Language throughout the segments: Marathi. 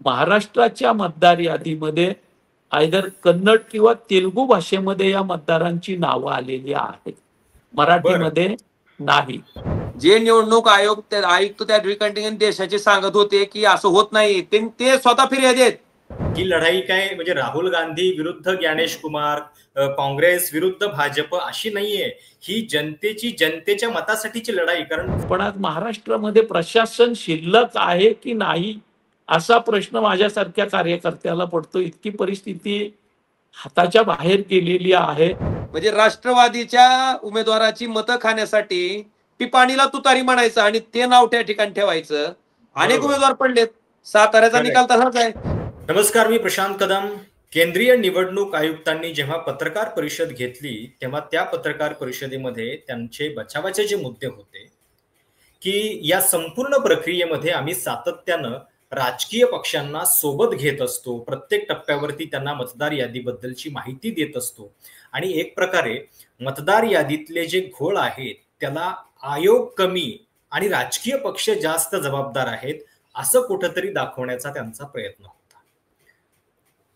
महाराष्ट्राच्या मतदार यादीमध्ये आयदर कन्नड किंवा तेलुगू भाषेमध्ये या मतदारांची नावं आलेली आहेत, मराठीमध्ये नाही. जे निवडणूक आयुक्त त्या रिकंटिन्यू देशाचे सांगत होते की असं होत नाही, ते स्वतः फिर्यादी आहेत. ही लढाई काय म्हणजे राहुल गांधी विरुद्ध ज्ञानेश कुमार, काँग्रेस विरुद्ध भाजप अशी नाहीये. ही जनतेच्या मतासाठीची लढाई. कारण पण आज महाराष्ट्रामध्ये प्रशासन शिल्लक आहे की नाही असा प्रश्न माझ्यासारख्या कार्यकर्त्याला पडतो. इतकी परिस्थिती हाताच्या बाहेर गेलेली आहे. म्हणजे राष्ट्रवादीच्या उमेदवाराची मतं खाण्यासाठी पिपाणीला तुतारी म्हणायचं आणि ते नाव त्या ठिकाणी ठेवायचं. अनेक उमेदवार पडलेत. साताऱ्याचा निकाल तसाच आहे. नमस्कार, मी प्रशांत कदम. केंद्रीय निवडणूक आयुक्तांनी जेव्हा पत्रकार परिषद घेतली तेव्हा त्या पत्रकार परिषदेमध्ये त्यांचे बचावाचे जे मुद्दे होते की या संपूर्ण प्रक्रियेमध्ये आम्ही सातत्यानं राजकीय पक्षांना सोबत घेत असतो, प्रत्येक टप्प्यावरती त्यांना मतदार यादीबद्दलची माहिती देत असतो आणि एक प्रकारे मतदार यादीतले जे घोळ आहेत त्याला आयोग कमी आणि राजकीय पक्ष जास्त जबाबदार आहेत असं कुठंतरी दाखवण्याचा त्यांचा प्रयत्न होता.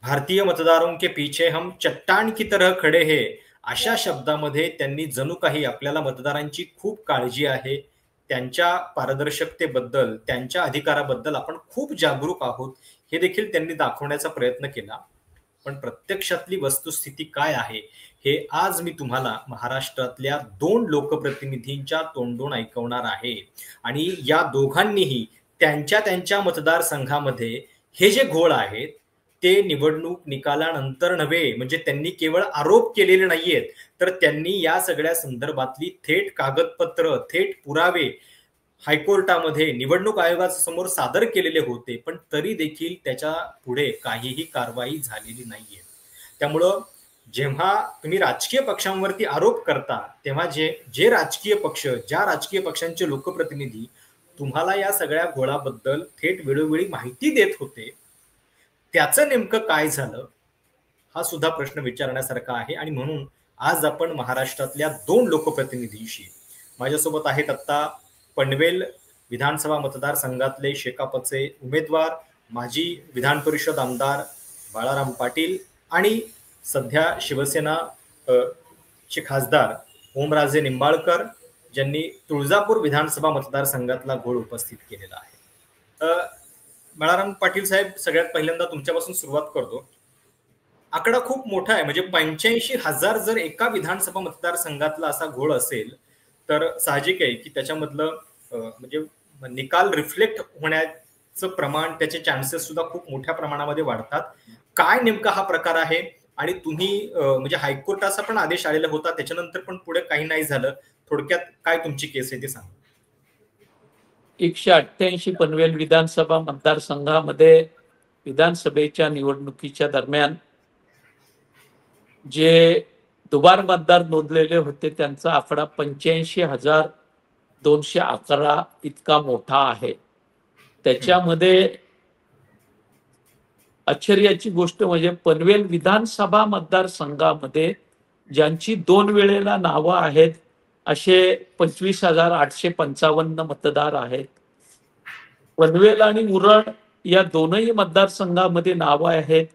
भारतीय मतदारों के पीछे हम चट्टान की तरह खडे है अशा शब्दामध्ये त्यांनी जणू काही आपल्याला मतदारांची खूप काळजी आहे, त्यांच्या पारदर्शकतेबद्दल, त्यांच्या अधिकाराबद्दल आपण खूप जागरूक आहोत हे देखील त्यांनी दाखवण्याचा प्रयत्न केला. पण प्रत्यक्षातली वस्तुस्थिती काय आहे हे आज मी तुम्हाला महाराष्ट्रातल्या 2 लोकप्रतिनिधींच्या तोंडून ऐकवणार आहे. आणि या दोघांनीही त्यांच्या मतदारसंघामध्ये हे जे घोळ आहेत ते निवडणूक निकालानंतर नव्हे, म्हणजे त्यांनी केवळ आरोप केलेले नाहीयेत, तर त्यांनी या सगळ्या संदर्भातली थेट कागदपत्र, थेट पुरावे हायकोर्टामध्ये निवडणूक आयोगाच्या समोर सादर केलेले होते. पण तरी देखील त्याच्या पुढे काहीही कारवाई झालेली नाहीये. त्यामुळं जेव्हा तुम्ही राजकीय पक्षांवरती आरोप करता तेव्हा जे राजकीय पक्ष, ज्या राजकीय पक्षांचे लोकप्रतिनिधी तुम्हाला या सगळ्या घोळाबद्दल थेट वेळोवेळी माहिती देत होते, त्याचं नेमकं काय झालं हा सुद्धा प्रश्न विचारण्यासारखा आहे. आणि म्हणून आज आपण महाराष्ट्रातल्या 2 लोकप्रतिनिधींशी, माझ्यासोबत आहेत आता पनवेल विधानसभा मतदारसंघातले शेकापचे उमेदवार, माजी विधान परिषद आमदार बाळाराम पाटील आणि सध्या शिवसेना चे खासदार ओमराजे निंबाळकर, ज्यांनी तुळजापूर विधानसभा मतदारसंघातला घोळ उपस्थित केलेला आहे. बाळाराम पाटील साहेब, सगळ्यात पहिल्यांदा तुमच्यापासून सुरुवात करतो. आकडा खूप मोठा आहे, म्हणजे 85,000 जर एका विधानसभा मतदारसंघातला असा घोळ असेल तर साहजिक आहे की त्याच्यामधलं म्हणजे निकाल रिफ्लेक्ट होण्याचं प्रमाण, त्याचे चान्सेस सुद्धा खूप मोठ्या प्रमाणामध्ये वाढतात. काय नेमका हा प्रकार आहे आणि तुम्ही म्हणजे हायकोर्टाचा पण आदेश आलेला होता, त्याच्यानंतर पण पुढे काही नाही झालं, थोडक्यात काय तुमची केस आहे ते सांगा. 188 पनवेल विधानसभा मतदारसंघामध्ये विधानसभेच्या निवडणुकीच्या दरम्यान जे दुबार मतदार नोंदलेले होते त्यांचा आकडा 85,211 इतका मोठा आहे. त्याच्यामध्ये आश्चर्याची गोष्ट म्हणजे पनवेल विधानसभा मतदारसंघामध्ये ज्यांची 2 वेळेला नावं आहेत असे 25,855 मतदार आहेत. पनवेल आणि उरण या दोनही मतदारसंघामध्ये नावं आहेत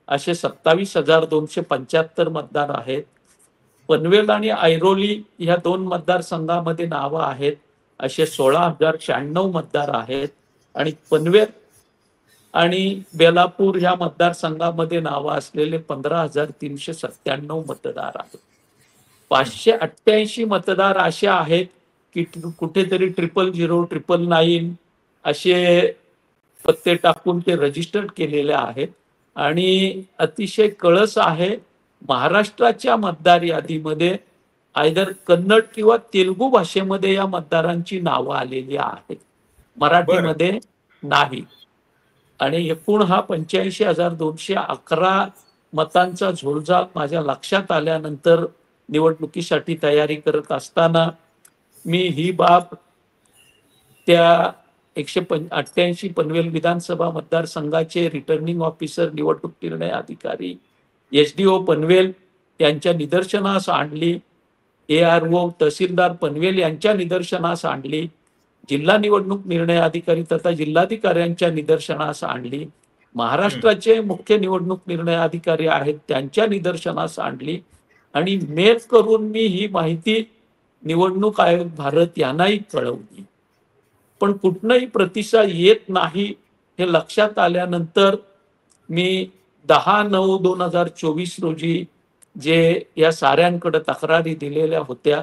असे 27,275 मतदार आहेत. पनवेल आणि ऐरोली या 2 मतदारसंघामध्ये नावं आहेत असे 16,096 मतदार आहेत. आणि पनवेल आणि बेलापूर या मतदारसंघामध्ये नावं असलेले 15,397 मतदार आहेत. 588 मतदार असे आहेत की कुठेतरी 000, 999 असे पत्ते टाकून ते रजिस्टर्ड केलेले आहेत. आणि अतिशय कळस आहे, महाराष्ट्राच्या मतदार यादीमध्ये आयदर कन्नड किंवा तेलुगू भाषेमध्ये या मतदारांची नावं आलेली आहेत, मराठीमध्ये नाही. आणि एकूण हा 85,211 मतांचा झोलझाल माझ्या लक्षात आल्यानंतर निवडणुकीसाठी तयारी करत असताना मी ही बाब त्या 188 पनवेल विधानसभा मतदारसंघाचे रिटर्निंग ऑफिसर, निवडणूक निर्णय अधिकारी, SDO पनवेल यांच्या निदर्शनास आणली. ARO तहसीलदार पनवेल यांच्या निदर्शनास आणली. जिल्हा निवडणूक निर्णय अधिकारी तथा जिल्हाधिकाऱ्यांच्या निदर्शनास आणली. महाराष्ट्राचे मुख्य निवडणूक निर्णय अधिकारी आहेत त्यांच्या निदर्शनास आणली आणि मेल करून मी ही माहिती निवडणूक आयोग भारत यांनाही कळवली. पण कुठलाही प्रतिसाद येत नाही हे लक्षात आल्यानंतर मी 10/9/2024 रोजी जे या साऱ्यांकडे तक्रारी दिलेल्या होत्या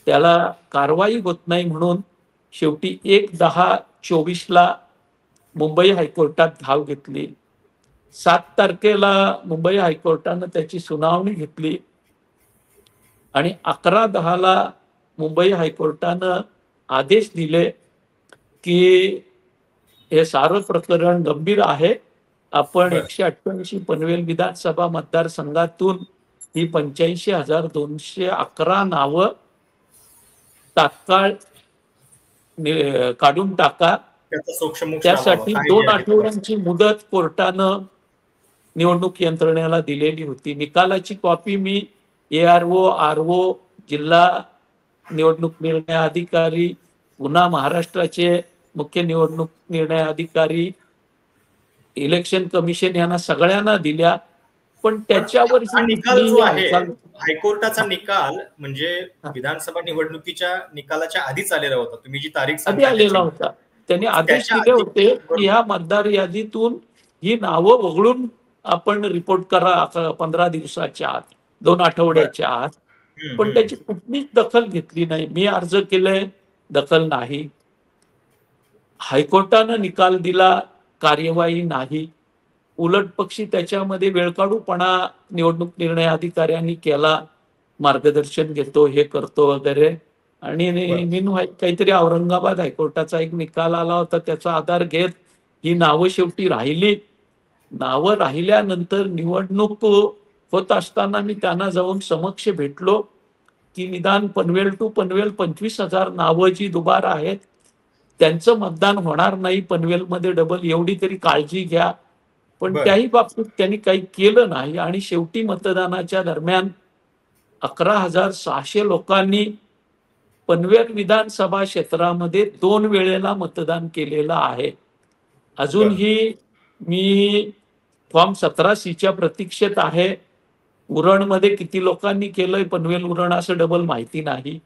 त्याला कारवाई होत नाही म्हणून शेवटी 1/10/24 मुंबई हायकोर्टात धाव घेतली. 7 तारखेला मुंबई हायकोर्टानं त्याची सुनावणी घेतली आणि 11/10 मुंबई हायकोर्टानं आदेश दिले की हे सारं प्रकरण गंभीर आहे. आपण बरं. 188 पनवेल विधानसभा मतदारसंघातून ही 85,211 नावं तात्काळ काढून टाका. त्याचा सोक्षमोक्ष त्यासाठी लावावा. 2 काय आहे? आठवड्यांची मुदत कोर्टानं निवडणूक यंत्रणेला दिलेली होती. निकालाची कॉपी मी ARO, RO, जिल्हा निवडणूक निर्णय अधिकारी, पुन्हा महाराष्ट्राचे मुख्य निवडणूक निर्णय अधिकारी, इलेक्शन कमिशन यांना सगळ्यांना दिल्या. पण त्याच्यावर हा निकाल जो आहे हालचाल- हायकोर्टाचा निकाल म्हणजे विधानसभा निवडणुकीच्या निकालाच्या आधीच आलेला होता. तुम्ही जी तारीख आधी सांगता आलेला त्याची. होता. त्यांनी आदेश त्याच्या दिले आधी- होते की ह्या मतदार यादीतून ही नावं वगळून आपण रिपोर्ट करा 15 दिवसाच्या आत, 2 आठवड्याच्या आत. हम्म, पण हम्म. त्याची कुठलीच दखल घेतली नाही. मी अर्ज केले, दखल नाही. हायकोर्टानं निकाल दिला, कार्यवाही नाही. उलट पक्षी त्याच्यामध्ये वेळकाढूपणा निवडणूक निर्णय अधिकाऱ्यांनी केला, मार्गदर्शन घेतो, हे करतो वगैरे. आणि काहीतरी औरंगाबाद हायकोर्टाचा एक निकाल आला होता, त्याचा आधार घेत ही नावं शेवटी राहिली. नावं राहिल्यानंतर निवडणूक होत असताना मी त्यांना जाऊन समक्ष भेटलो की निदान पनवेल टू पनवेल 25,000 नावं जी दुबार आहेत त्यांचं मतदान होणार नाही पनवेलमध्ये डबल, एवढी तरी काळजी घ्या. पण बरं. त्याही बाबतीत त्यांनी काही केलं नाही आणि शेवटी मतदानाच्या दरम्यान 11,600 लोकांनी पनवेल विधानसभा क्षेत्रामध्ये 2 वेळेला मतदान केलेलं आहे. अजूनही मी फॉर्म 17C प्रतीक्षेत आहे. उरणमध्ये किती लोकांनी केलंय पनवेल उरण असं डबल माहिती नाही.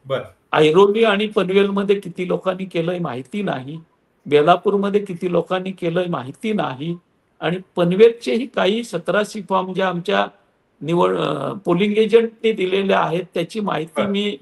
बरं. ऐरोली आणि पनवेलमध्ये किती लोकांनी केलंय माहिती नाही. बेलापूरमध्ये किती लोकांनी केलंय माहिती नाही. आणि पनवेलचेही काही 17C फॉर्म ज्या आमच्या पोलिंग एजंटने दिलेले आहेत त्याची माहिती बरं. मी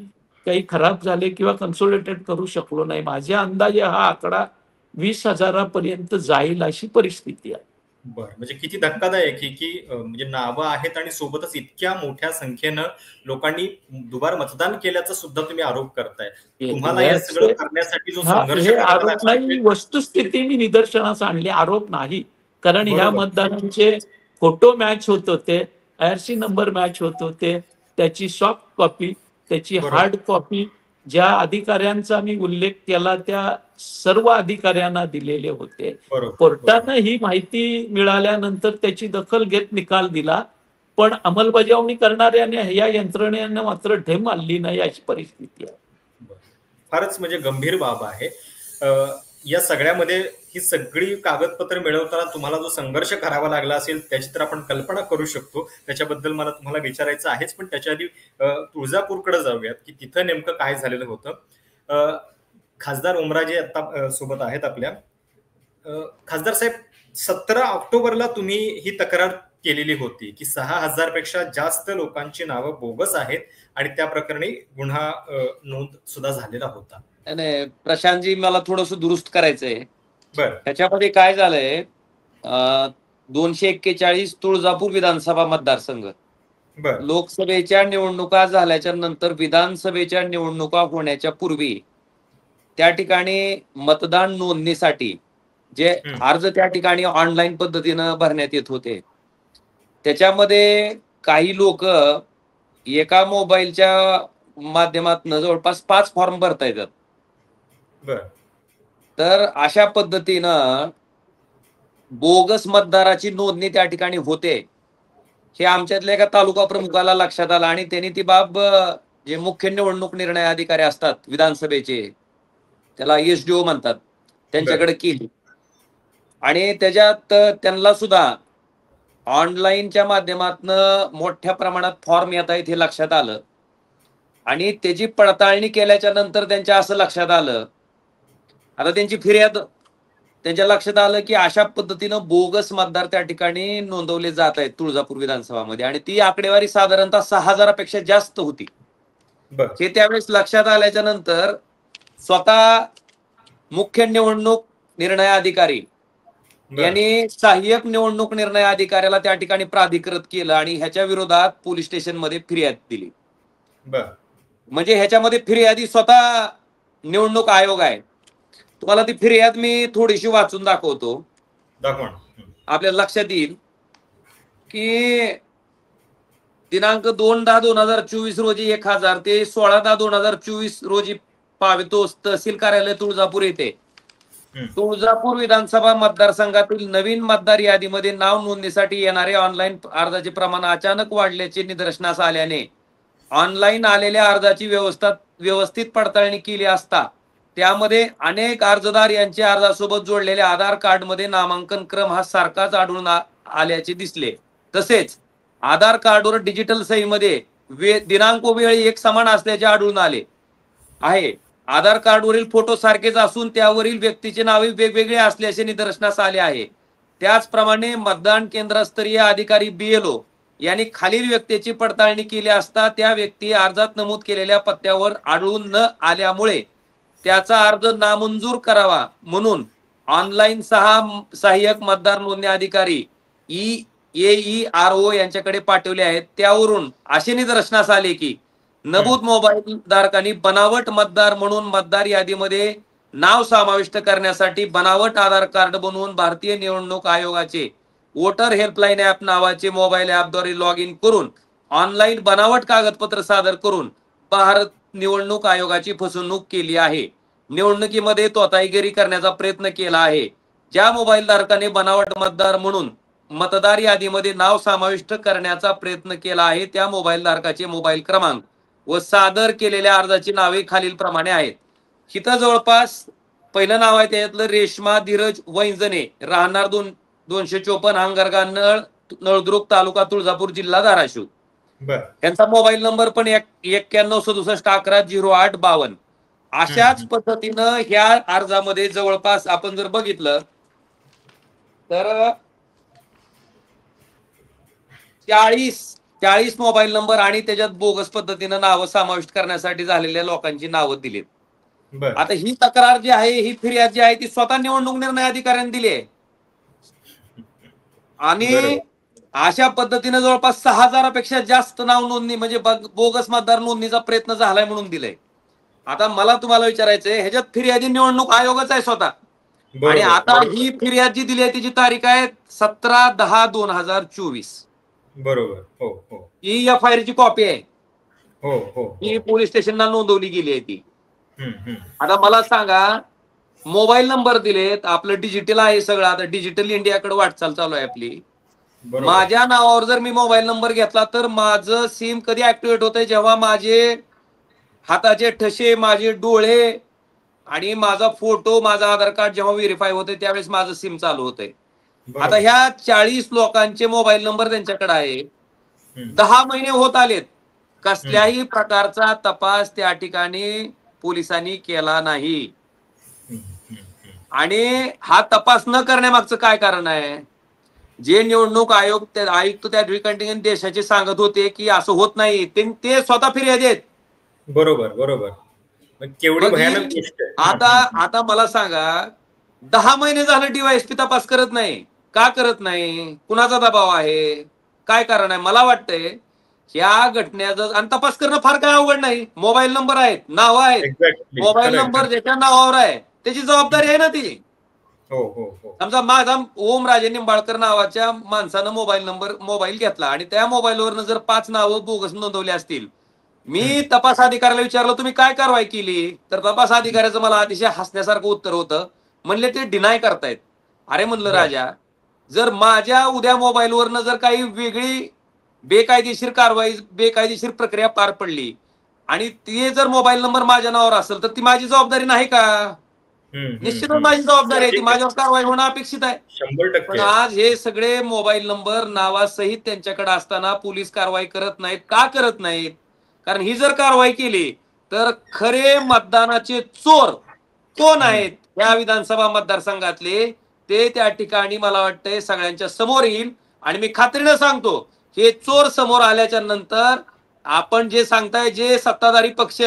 काही खराब झाले किंवा कन्सोलिडेट करू शकलो नाही. माझ्या अंदाजे हा आकडा 20,000 पर्यंत जाईल अशी परिस्थिती आहे. बरं. म्हणजे किती धक्कादायक की म्हणजे नावं आहेत आणि सोबतच इतक्या मोठ्या संख्येनं लोकांनी दुबार मतदान केल्याचा सुद्धा तुम्ही आरोप करताय. तुम्हाला हे सगळं करण्यासाठी जो संघर्ष हे करावा आरोप लागला नाही, वस्तुस्थिती मी निदर्शनास आणली, आरोप नाही. कारण ह्या बरोबर. मतदारांचे फोटो मॅच होत होते, IRC नंबर मॅच होत होते, त्याची सॉफ्ट कॉपी, त्याची बरोबर. हार्ड कॉपी ज्या अधिकाऱ्यांचा मी उल्लेख केला त्या सर्व अधिकाऱ्यांना दिलेले होते. बरोबर. कोर्टानं ही माहिती मिळाल्यानंतर त्याची दखल घेत निकाल दिला. पण अंमलबजावणी करणाऱ्याने या यंत्रणेनं मात्र ढेम मारली नाही अशी परिस्थिती आहे. फारच म्हणजे गंभीर बाब आहे. या सगळ्यामध्ये ही सगळी कागदपत्र मिळवताना तुम्हाला जो संघर्ष करावा लागला असेल त्याची तर आपण कल्पना करू शकतो. त्याच्याबद्दल मला तुम्हाला विचारायचं आहेच. पण त्याच्या आधी तुळजापूरकडे जाऊयात की तिथं नेमकं काय झालेलं होतं. खासदार ओमराजे आता सोबत आहेत आपल्या. खासदार साहेब, 17 ऑक्टोबरला तुम्ही ही तक्रार केलेली होती की 6,000 पेक्षा जास्त लोकांची नावं बोगस आहेत आणि त्या प्रकरणी गुन्हा नोंद सुद्धा झालेला होता. नाही प्रशांतजी, मला थोडस दुरुस्त करायचंय. बरं. त्याच्यामध्ये काय झालंय, 241 तुळजापूर विधानसभा मतदारसंघ, बरं. लोकसभेच्या निवडणुका झाल्याच्या नंतर विधानसभेच्या निवडणुका होण्याच्या पूर्वी त्या ठिकाणी मतदान नोंदणीसाठी जे अर्ज त्या ठिकाणी ऑनलाईन पद्धतीनं भरण्यात येत होते, त्याच्यामध्ये काही लोक एका मोबाईलच्या माध्यमातून जवळपास 5 फॉर्म भरता येतात. बरं. तर अशा पद्धतीनं बोगस मतदाराची नोंदणी त्या ठिकाणी होते हे आमच्यातल्या एका तालुका प्रमुखाला लक्षात आलं आणि त्यांनी ती बाब जे मुख्य निवडणूक निर्णय अधिकारी असतात विधानसभेचे, त्याला SDO म्हणतात, त्यांच्याकडे केली. आणि त्याच्यात त्यांना सुद्धा ऑनलाईनच्या माध्यमातून मोठ्या प्रमाणात फॉर्म येत आहेत हे लक्षात आलं आणि त्याची पडताळणी केल्याच्या नंतर त्यांच्या असं लक्षात आलं, आता त्यांची फिर्याद त्यांच्या लक्षात आलं की अशा पद्धतीनं बोगस मतदार त्या ठिकाणी नोंदवले जात आहेत तुळजापूर विधानसभामध्ये आणि ती आकडेवारी साधारणतः 6,000पेक्षा जास्त होती. बर हे त्यावेळेस लक्षात आल्याच्या नंतर स्वतः मुख्य निवडणूक निर्णय अधिकारी बर यांनी सहाय्यक निवडणूक निर्णय अधिकाऱ्याला त्या ठिकाणी प्राधिकृत केलं आणि ह्याच्या विरोधात पोलीस स्टेशनमध्ये फिर्याद दिली. बर म्हणजे ह्याच्यामध्ये फिर्यादी स्वतः निवडणूक आयोग आहे. तुम्हाला ती फिर्याद मी थोडीशी वाचून दाखवतो, दाखवा ना. आपल्याला लक्षात येईल की दिनांक 2/10/2024 रोजी 1000 ते 16/10/2024 रोजी पावेतोस तहसील कार्यालय तुळजापूर येथे तुळजापूर विधानसभा मतदारसंघातील नवीन मतदार यादीमध्ये नाव नोंदणीसाठी येणारे ऑनलाईन अर्जाचे प्रमाण अचानक वाढल्याचे निदर्शनास आल्याने ऑनलाईन आलेल्या अर्जाची व्यवस्थित पडताळणी केली असता त्यामध्ये अनेक अर्जदार यांच्या अर्जासोबत जोडलेल्या आधार कार्डमध्ये नामांकन क्रम हा सारखाच आढळून आल्याचे दिसले. तसेच आधार कार्डवर डिजिटल सहीमध्ये दिनांक व वेळ एक समान असल्याचे आढळून आले आहे. आधार कार्डवरील फोटो सारखेच असून त्यावरील व्यक्तीचे नावे वेगवेगळे असल्याचे निदर्शनास आले आहे. त्याचप्रमाणे मतदान केंद्रस्तरीय अधिकारी BLO यांनी खालील व्यक्तीची पडताळणी केली असता त्या व्यक्ती अर्जात नमूद केलेल्या पत्त्यावर आढळून न आल्यामुळे त्याचा अर्ज नामंजूर करावा म्हणून ऑनलाईन सहाय्यक मतदार नोंदणी अधिकारी EAERO यांच्याकडे पाठवले आहेत. त्यावरून असे निदर्शनास आले की नमूद मोबाईल धारकांनी बनावट मतदार म्हणून मतदार यादीमध्ये नाव समाविष्ट करण्यासाठी बनावट आधार कार्ड बनवून भारतीय निवडणूक आयोगाचे वोटर हेल्पलाईन ऍप नावाचे मोबाईल ऍपद्वारे लॉग इन करून ऑनलाईन बनावट कागदपत्र सादर करून भारत निवडणूक आयोगाची फसवणूक केली आहे. निवडणुकीमध्ये तोताईगिरी करण्याचा प्रयत्न केला आहे. ज्या मोबाईल धारकाने बनावट मतदार म्हणून मतदार यादीमध्ये नाव समाविष्ट करण्याचा प्रयत्न केला आहे त्या मोबाईल धारकाचे मोबाईल क्रमांक व सादर केलेल्या अर्जाची नावे खालील प्रमाणे आहेत. इथं जवळपास पहिलं नाव आहे त्याच्यातलं रेश्मा धीरज वैंजने, राहणार 254 हांगरगा नळदुर्ग तालुका तुळजापूर जिल्हा धाराशिव. त्यांचा मोबाईल नंबर पण 9167110852. अशाच पद्धतीनं ह्या अर्जामध्ये जवळपास आपण जर बघितलं तर 40 मोबाईल नंबर आणि त्याच्यात बोगस पद्धतीनं नावं समाविष्ट करण्यासाठी झालेल्या लोकांची नावं दिलीत. आता ही तक्रार जी आहे, ही फिर्याद जी आहे ती स्वतः निवडणूक निर्णय अधिकाऱ्यांनी दिली आहे आणि अशा पद्धतीने जवळपास 6,000पेक्षा जास्त नाव नोंदणी म्हणजे बोगस मतदार नोंदणीचा प्रयत्न झालाय म्हणून दिलंय. आता मला तुम्हाला विचारायचंय, ह्याच्यात फिर्यादी निवडणूक आयोगच आहे स्वतः आणि आता ही फिर्याद जी दिली आहे तिची तारीख आहे 17/10/2024. बरोबर. हो हो. ही FIR ची कॉपी आहे. हो हो. ही पोलीस स्टेशनला नोंदवली गेली आहे ती. आता मला सांगा, मोबाईल नंबर दिलेत, आपलं डिजिटल आहे सगळं, आता डिजिटल इंडियाकडे वाटचाल चालू आहे आपली. माझ्या नावावर जर मी मोबाईल नंबर घेतला तर माझं सिम कधी ऍक्टिव्हेट होतंय, जेव्हा माझे हाताचे ठसे, माझे डोळे आणि माझा फोटो, माझा आधार कार्ड जेव्हा व्हेरीफाय होते त्यावेळेस माझं सिम चालू होतंय. आता ह्या 40 लोकांचे मोबाईल नंबर त्यांच्याकडे आहे. 10 महिने होत आलेत, कसल्याही प्रकारचा तपास त्या ठिकाणी पोलिसांनी केला नाही. आणि हा तपास न करण्यामागचं काय कारण आहे? जे निवडणूक आयुक्त त्या ठिकाणी देशाचे सांगत होते की असं होत नाही, ते स्वतः फिर्यादी आहेत. बरोबर बरोबर. केवढी भयानक गोष्ट आहे. आता मला सांगा, 10 महिने झालं DYSP तपास करत नाही. का करत नाही? कुणाचा दबाव आहे? काय कारण आहे? मला वाटतंय या घटनेचा आणि तपास करणं फार काय अवघड नाही. मोबाईल नंबर आहेत, नाव आहेत, मोबाईल नंबर ज्याच्या नावावर आहे त्याची जबाबदारी आहे ना ती. हो हो हो. समजा माझा ओमराजे निंबाळकर नावाच्या माणसानं मोबाईल घेतला आणि त्या मोबाईलवरनं जर 5 नावं बोगस नोंदवली असतील, मी तपास अधिकाऱ्याला विचारलं तुम्ही काय कारवाई केली, तर तपास अधिकाऱ्याचं मला अतिशय हसण्यासारखं उत्तर होतं. म्हणले ते डिनाय करतायत. अरे म्हणलं राजा, जर माझ्या उद्या मोबाईलवरनं जर काही वेगळी बेकायदेशीर कारवाई, बेकायदेशीर प्रक्रिया पार पडली आणि ते जर मोबाईल नंबर माझ्या नावावर असेल तर ती माझी जबाबदारी नाही का? निश्चितच माझी जबाबदारी आहे, ती माझ्यावर कारवाई होणं अपेक्षित आहे. 100% पण आज हे सगळे मोबाईल नंबर नावासहित त्यांच्याकडे असताना पोलीस कारवाई करत नाहीत. का करत नाहीत? कारण ही जर कारवाई केली तर खरे मतदानाचे चोर कोण आहेत या विधानसभा मतदारसंघातले ते त्या ठिकाणी मला वाटतंय सगळ्यांच्या समोर येईल. आणि मी खात्रीनं सांगतो, हे चोर समोर आल्याच्या नंतर आपण जे सांगताय, जे सत्ताधारी पक्ष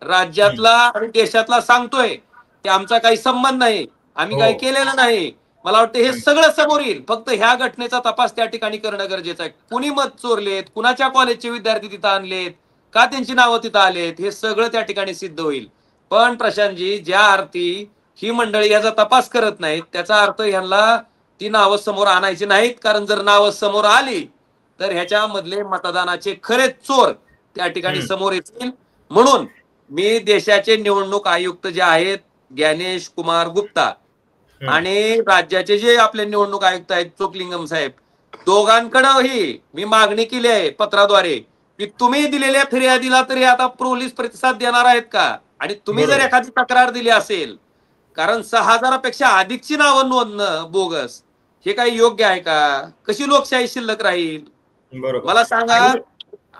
राज्यातला आणि देशातला सांगतोय ते आमचा काही संबंध नाही, आम्ही काही केलेलं नाही, मला वाटतं हे सगळं समोर येईल. फक्त ह्या घटनेचा तपास त्या ठिकाणी करणं गरजेचं आहे. कुणी मत चोरलेत, कुणाच्या कॉलेजचे विद्यार्थी तिथं आणलेत, का त्यांची नावं तिथं आलेत, हे सगळं त्या ठिकाणी सिद्ध होईल. पण प्रशांतजी, ज्या अर्थी ही मंडळी याचा तपास करत नाहीत त्याचा अर्थ ह्यांना ती नावं समोर आणायची नाहीत. कारण जर नावं समोर आली तर ह्याच्यामधले मतदानाचे खरे चोर त्या ठिकाणी समोर येतील. म्हणून मी देशाचे निवडणूक आयुक्त जे आहेत ज्ञानेश कुमार गुप्ता आणि राज्याचे जे आपले निवडणूक आयुक्त आहेत चोकलिंगम साहेब, दोघांकडेही मी मागणी केली आहे पत्राद्वारे की तुम्ही दिलेल्या फिर्यादीला तरी आता पोलीस प्रतिसाद देणार आहेत का? आणि तुम्ही जर एखादी तक्रार दिली असेल, कारण 6,000पेक्षा अधिकची नावं नोंदणं बोगस, हे काही योग्य आहे का? कशी लोकशाही शिल्लक राहील? मला सांगा.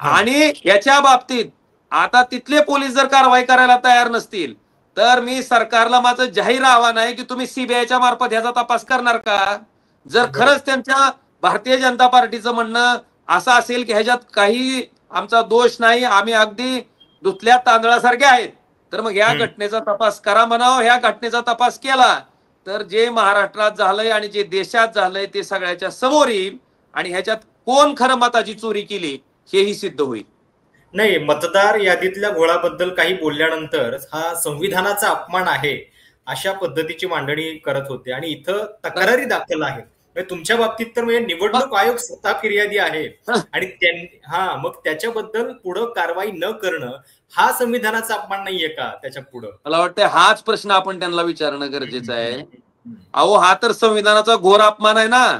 आणि याच्या बाबतीत आता तिथले पोलीस जर कारवाई करायला तयार नसतील तर मी सरकारला माझं जाहीर आव्हान आहे की तुम्ही सीबीआयच्या मार्फत ह्याचा तपास करणार का? जर खरंच त्यांच्या भारतीय जनता पार्टीचं म्हणणं असं असेल की ह्याच्यात काही आमचा दोष नाही, आम्ही अगदी धुतल्या तांदळासारखे आहेत, तर मग ह्या घटनेचा तपास करा म्हणावं. ह्या घटनेचा तपास केला तर जे महाराष्ट्रात झालंय आणि जे देशात झालंय ते सगळ्याच्या समोर येईल आणि ह्याच्यात कोण खरं मताची चोरी केली हेही सिद्ध होईल. नाही, मतदार यादीतल्या घोळाबद्दल काही बोलल्यानंतर हा संविधानाचा अपमान आहे अशा पद्धतीची मांडणी करत होते आणि इथं तक्रारी दाखल आहेत. तुमच्या बाबतीत तर म्हणजे निवडणूक आयोग स्वतः फिर्यादी आहे आणि मग त्याच्याबद्दल पुढं कारवाई न करणं हा संविधानाचा अपमान नाहीये का? त्याच्या पुढं मला वाटतं हाच प्रश्न आपण त्यांना विचारणं गरजेचं आहे. अहो, हा तर संविधानाचा घोर अपमान आहे ना.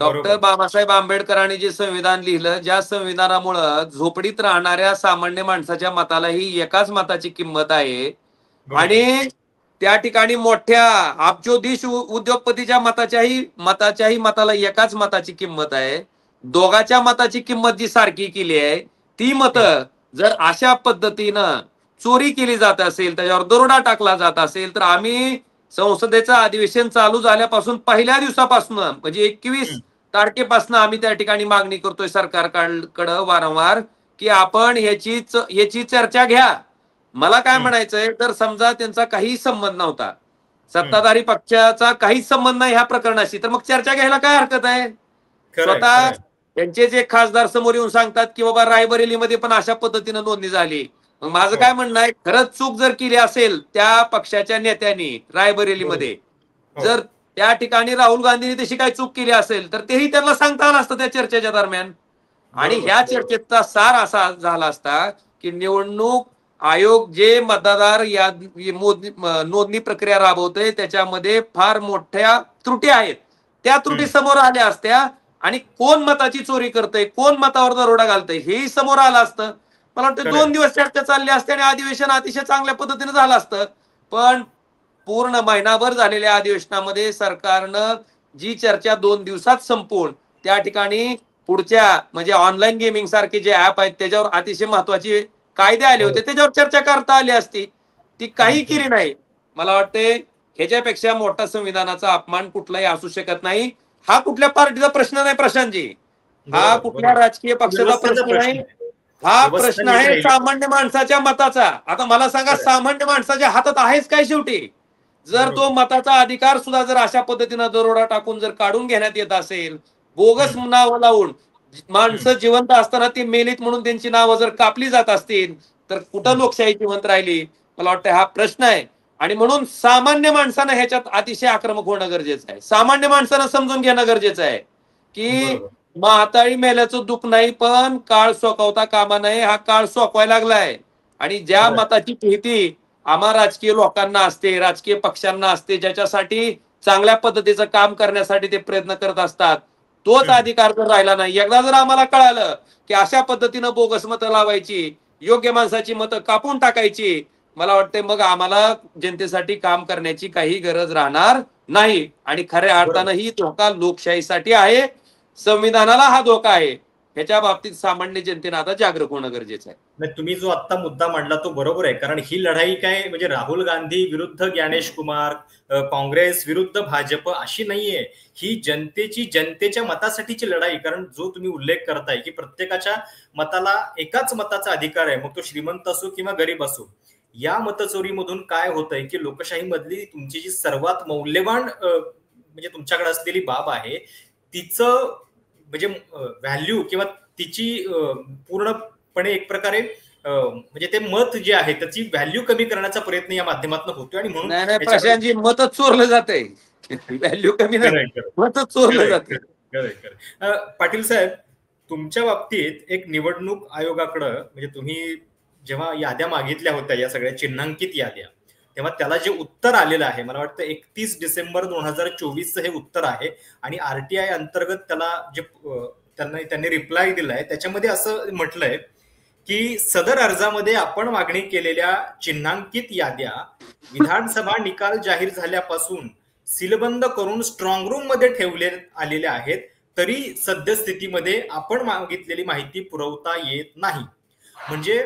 डॉक्टर बाबासाहेब आंबेडकरांनी जे संविधान लिहिलं, ज्या संविधानामुळं झोपडीत राहणाऱ्या सामान्य माणसाच्या मतालाही एकाच मताची किंमत आहे आणि त्या ठिकाणी मोठ्या अब्जोधीश उद्योगपतीच्या मताच्याही मताला एकाच मताची किंमत आहे. दोघाच्या मताची किंमत जी सारखी केली आहे ती मतं जर अशा पद्धतीनं चोरी केली जात असेल, त्याच्यावर दरोडा टाकला जात असेल, तर आम्ही संसदेचं अधिवेशन चालू झाल्यापासून पहिल्या दिवसापासून म्हणजे 21 तारखेपासून आम्ही त्या ठिकाणी मागणी करतोय सरकारकडे वारंवार की आपण याची चर्चा घ्या. मला काय म्हणायचंय, तर समजा त्यांचा काही संबंध नव्हता, सत्ताधारी पक्षाचा काहीच संबंध नाही ह्या प्रकरणाशी, तर मग चर्चा घ्यायला काय हरकत आहे? स्वतः त्यांचे जे खासदार समोर येऊन सांगतात की बाबा रायबरेलीमध्ये पण अशा पद्धतीनं नोंदणी झाली. मग माझं काय म्हणणं आहे, खरंच चूक जर केली असेल त्या पक्षाच्या नेत्यांनी रायबरेलीमध्ये, जर त्या ठिकाणी राहुल गांधींनी तशी काही चूक केली असेल तर तेही त्यांना सांगता आलं असतं त्या चर्चेच्या दरम्यान. आणि ह्या चर्चेचा सार असा झाला असता की निवडणूक आयोग जे मतदार नोंदणी प्रक्रिया राबवतोय त्याच्यामध्ये फार मोठ्या त्रुटी आहेत, त्या त्रुटी समोर आल्या असत्या आणि कोण मताची चोरी करतंय, कोण मतावर दरोडा घालतंय हेही समोर आलं असतं. मला वाटतं 2 दिवस चर्चा चालली असते आणि अधिवेशन अतिशय चांगल्या पद्धतीने झालं असतं. पण पूर्ण महिनाभर झालेल्या अधिवेशनामध्ये सरकारनं जी चर्चा 2 दिवसात संपवून त्या ठिकाणी पुढच्या म्हणजे ऑनलाईन गेमिंग सारखे जे ऍप आहेत त्याच्यावर अतिशय महत्वाचे कायदे आले होते, त्याच्यावर चर्चा करता आली असती, ती काही केली नाही. मला वाटते ह्याच्यापेक्षा मोठा संविधानाचा अपमान कुठलाही असू शकत नाही. हा कुठल्या पार्टीचा प्रश्न नाही प्रशांतजी, हा कुठल्या राजकीय पक्षाचा प्रश्न नाही, हा प्रश्न आहे सामान्य माणसाच्या मताचा. आता मला सांगा, सामान्य माणसाच्या हातात आहेच काय शेवटी? जर तो मताचा अधिकार सुद्धा जर अशा पद्धतीनं दरोडा टाकून जर काढून घेण्यात येत असेल, बोगस नावं लावून माणसं जिवंत असताना ती मेलीत म्हणून त्यांची नावं जर कापली जात असतील तर कुठं लोकशाही जिवंत राहिली? मला वाटतं हा प्रश्न आहे. आणि म्हणून सामान्य माणसानं ह्याच्यात अतिशय आक्रमक होणं गरजेचं आहे. सामान्य माणसानं समजून घेणं गरजेचं आहे की म्हातारी मेल्याचं दुःख नाही, पण काळ सोकवता कामा नये. हा काळ सोकवायला लागलाय आणि ज्या मताची भीती आम्हा राजकीय लोकांना असते, राजकीय पक्षांना असते, ज्याच्यासाठी चांगल्या पद्धतीचं काम करण्यासाठी ते प्रयत्न करत असतात, तोच अधिकार जर राहिला नाही. एकदा जर आम्हाला कळालं की अशा पद्धतीनं बोगस मतं लावायची, योग्य माणसाची मतं कापून टाकायची, मला वाटतंय मग आम्हाला जनतेसाठी काम करण्याची काही गरज राहणार नाही. आणि खऱ्या अर्थानं ही धोका लोकशाहीसाठी आहे, संविधानाला हा धोका आहे. ह्याच्या बाबतीत सामान्य जनतेनं आता जागरूक होणं गरजेचं आहे. नाही, तुम्ही जो आत्ता मुद्दा मांडला तो बरोबर आहे. कारण ही लढाई काय म्हणजे राहुल गांधी विरुद्ध ज्ञानेश कुमार, काँग्रेस विरुद्ध भाजप अशी नाहीये. ही जनतेच्या मतासाठीची लढाई. कारण जो तुम्ही उल्लेख करताय की प्रत्येकाच्या मताला एकाच मताचा अधिकार आहे, मग तो श्रीमंत असो किंवा गरीब असो. या मतचोरीमधून काय होतंय की लोकशाही मधली तुमची जी सर्वात मौल्यवान म्हणजे तुमच्याकडे असलेली बाब आहे, तिचं म्हणजे व्हॅल्यू किंवा तिची पूर्णपणे एक प्रकारे म्हणजे ते मत जे आहे त्याची व्हॅल्यू कमी करण्याचा प्रयत्न या माध्यमातून होतोय. आणि म्हणून नाही प्रशांतजी, मतच चोरलं जाते. व्हॅल्यू कमी नाही, मतच चोरलं जाते. पाटील साहेब, तुमच्या बाबतीत एक निवडणूक आयोगाकडं म्हणजे तुम्ही जेव्हा याद्या मागितल्या होत्या, या सगळ्या चिन्हांकित याद्या, तेव्हा त्याला जे उत्तर आलेलं आहे, मला वाटतं 31 डिसेंबर 2024 हे उत्तर आहे. आणि आरटीआय अंतर्गत त्याला जे त्यांनी रिप्लाय दिलाय त्याच्यामध्ये असं म्हटलंय की सदर अर्जामध्ये आपण मागणी केलेल्या चिन्हांकित याद्या विधानसभा निकाल जाहीर झाल्यापासून सीलबंद करून स्ट्रॉंग रूम मध्ये ठेवले आलेल्या आहेत, तरी सद्यस्थितीमध्ये आपण मागितलेली माहिती पुरवता येत नाही. म्हणजे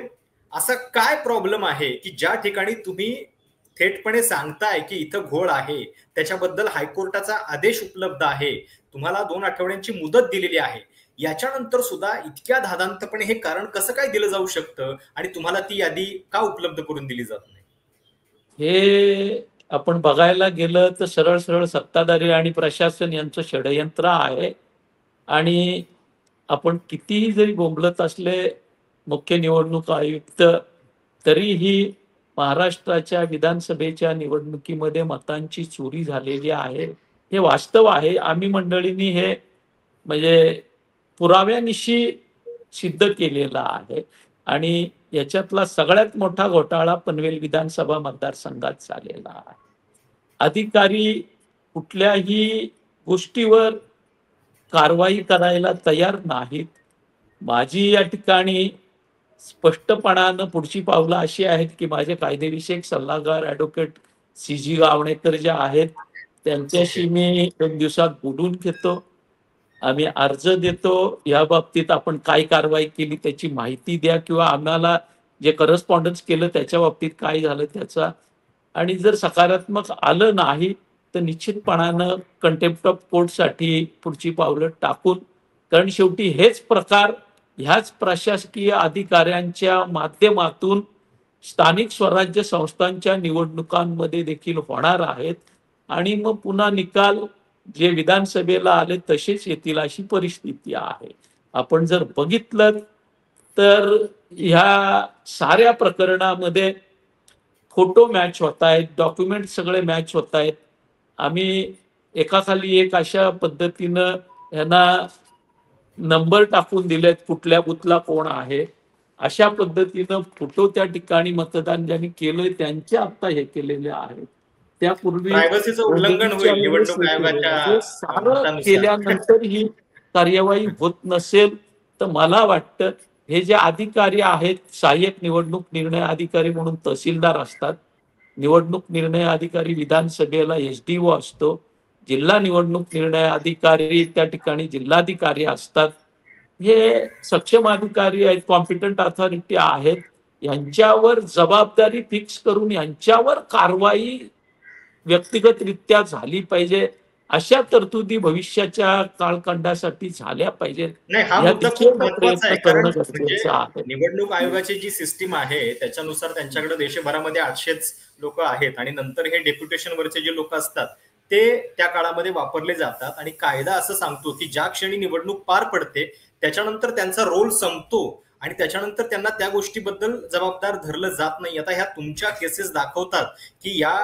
असा काय प्रॉब्लेम आहे की ज्या ठिकाणी तुम्ही थेटपणे सांगताय की इथं घोळ आहे, त्याच्याबद्दल हायकोर्टाचा आदेश उपलब्ध आहे, तुम्हाला 2 आठवड्यांची मुदत दिलेली आहे, याच्यानंतर सुद्धा इतक्या धादांतपणे हे कारण कसं काय दिलं जाऊ शकतं आणि तुम्हाला ती यादी का उपलब्ध करून दिली जात नाही? हे आपण बघायला गेलं तर सरळ सरळ सत्ताधारी आणि प्रशासन यांचं षडयंत्र आहे. आणि आपण कितीही जरी बोंबलत असले मुख्य निवडणूक आयुक्त, तरीही महाराष्ट्राच्या विधानसभेच्या निवडणुकीमध्ये मतांची चोरी झालेली आहे, हे वास्तव आहे. आम्ही मंडळींनी हे म्हणजे पुराव्यानिशी सिद्ध केलेला आहे. आणि याच्यातला सगळ्यात मोठा घोटाळा पनवेल विधानसभा मतदारसंघात झालेला आहे. अधिकारी कुठल्याही गोष्टीवर कारवाई करायला तयार नाहीत. माझी या ठिकाणी स्पष्टपणानं पुढची पावलं अशी आहेत की माझे कायदेविषयक सल्लागार ॲडव्होकेट CG गावणेकर जे आहेत त्यांच्याशी मी 2 दिवसात बोलून घेतो. आम्ही अर्ज देतो, या बाबतीत आपण काय कारवाई केली त्याची माहिती द्या, किंवा आम्हाला जे करस्पॉन्डन्स केलं त्याच्या बाबतीत काय झालं त्याचा. आणि जर सकारात्मक आलं नाही तर निश्चितपणानं कंटेम्प्ट ऑफ कोर्टसाठी पुढची पावलं टाकून, कारण शेवटी हेच प्रकार ह्याच प्रशासकीय अधिकाऱ्यांच्या माध्यमातून स्थानिक स्वराज्य संस्थांच्या निवडणुकांमध्ये देखील होणार आहेत. आणि मग पुन्हा निकाल जे विधानसभेला आले तसेच येतील अशी परिस्थिती आहे. आपण जर बघितलं तर ह्या साऱ्या प्रकरणामध्ये फोटो मॅच होत आहेत, डॉक्युमेंट सगळे मॅच होत आहेत. आम्ही एकाखाली एक अशा पद्धतीनं यांना नंबर टाकून दिलेत, कुठल्या बुथला कोण आहे, अशा पद्धतीनं फोटो त्या ठिकाणी मतदान ज्यांनी केलंय त्यांचे आता हे केलेले आहेत. त्यापूर्वी प्रायव्हसीचं उल्लंघन होईल निवडणूक हे आयोगाच्या सारं मतानुसार. केल्यानंतर ही कार्यवाही होत नसेल तर मला वाटतं हे जे अधिकारी आहेत, सहाय्यक निवडणूक निर्णय अधिकारी म्हणून तहसीलदार असतात, निवडणूक निर्णय अधिकारी विधानसभेला SDO असतो, जिल्हा निवडणूक निर्णय अधिकारी त्या ठिकाणी जिल्हाधिकारी असतात. हे सक्षम अधिकारी आहेत, कॉम्पिटंट अथॉरिटी आहेत. यांच्यावर जबाबदारी फिक्स करून यांच्यावर कारवाई व्यक्तिगतरित्या झाली पाहिजे. अशा तरतुदी भविष्याच्या कालखंडासाठी झाल्या पाहिजेत. नाही, हा या मुद्दा खूप दिशेनं महत्वाचा आहे. प्रयत्न कारण करणं म्हणजे गरजेचं आहे. निवडणूक आयोगाची जी सिस्टीम आहे त्याच्यानुसार त्यांच्याकडे देशभरामध्ये 800च लोक आहेत आणि नंतर हे डेप्युटेशन वरचे जे लोक असतात ते त्या काळामध्ये वापरले जातात. आणि कायदा असं सांगतो की ज्या क्षणी निवडणूक पार पडते त्याच्यानंतर त्यांचा रोल संपतो आणि त्याच्यानंतर त्यांना त्या गोष्टीबद्दल जबाबदार धरलं जात नाही. आता ह्या तुमच्या केसेस दाखवतात की या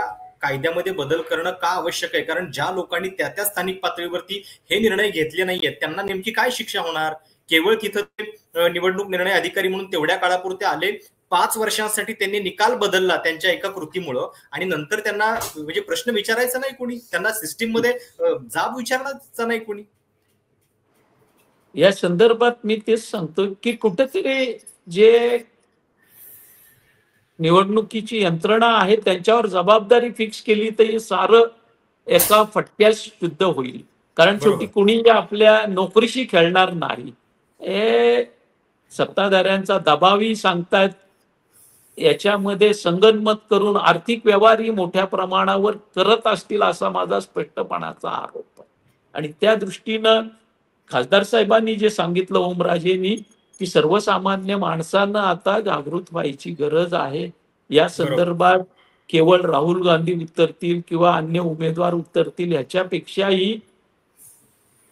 कायद्यामध्ये बदल करणं का आवश्यक आहे. कारण ज्या लोकांनी त्या स्थानिक पातळीवरती हे निर्णय घेतले नाहीयेत त्यांना नेमकी काय शिक्षा होणार. केवळ तिथं ते निवडणूक निर्णय अधिकारी म्हणून तेवढ्या काळापुरते आले, 5 वर्षांसाठी त्यांनी निकाल बदलला त्यांच्या एका कृतीमुळं, आणि नंतर त्यांना म्हणजे प्रश्न विचारायचा नाही कोणी, त्यांना सिस्टीम मध्ये जाब विचारण्याचा नाही कोणी. या संदर्भात मी तेच सांगतो की कुठेतरी जे निवडणुकीची यंत्रणा आहे त्यांच्यावर जबाबदारी फिक्स केली तर हे सारं एका फटक्यात सिद्ध होईल. कारण शेवटी बरोबर. कुणी आपल्या नोकरीशी खेळणार नाही. हे सत्ताधाऱ्यांचा दबावही सांगतायत. याच्यामध्ये संगनमत करून आर्थिक व्यवहारही मोठ्या प्रमाणावर करत असतील असा माझा स्पष्टपणाचा आरोप आहे. आणि त्या दृष्टीनं खासदार साहेबांनी जे सांगितलं ओमराजेंनी की सर्वसामान्य माणसांना आता जागृत व्हायची गरज आहे. या संदर्भात केवळ राहुल गांधी उतरतील किंवा अन्य उमेदवार उतरतील ह्याच्यापेक्षाही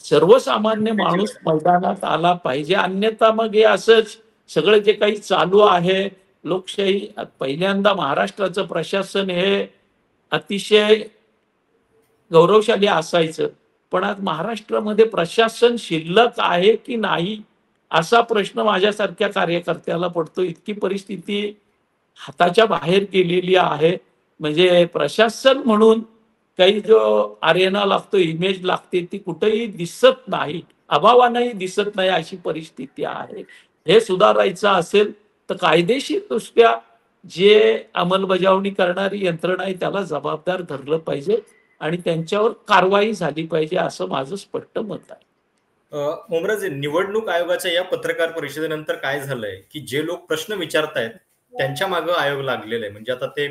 सर्वसामान्य माणूस मैदानात आला पाहिजे. अन्यथा मग हे असंच सगळं जे काही चालू आहे लोकशाही पहिल्यांदा महाराष्ट्राचं प्रशासन हे अतिशय गौरवशाली असायचं. पण आज महाराष्ट्रामध्ये प्रशासन शिल्लक आहे की नाही असा प्रश्न माझ्यासारख्या कार्यकर्त्याला पडतो. इतकी परिस्थिती हाताच्या बाहेर गेलेली आहे. म्हणजे प्रशासन म्हणून काही जो आरेना लागतो, इमेज लागते ती कुठेही दिसत नाही, अभावानंही दिसत नाही अशी परिस्थिती आहे. हे सुधारायचं असेल तर कायदेशीरदृष्ट्या जे अंमलबजावणी करणारी यंत्रणा आहे त्याला जबाबदार धरलं पाहिजे आणि त्यांच्यावर कारवाई झाली पाहिजे असं माझं स्पष्ट मत आहे. ओमराजे, निवडणूक आयोगाच्या या पत्रकार परिषदेनंतर काय झालंय की जे लोक प्रश्न विचारतायत त्यांच्या मागे आयोग लागलेला आहे. म्हणजे आता ते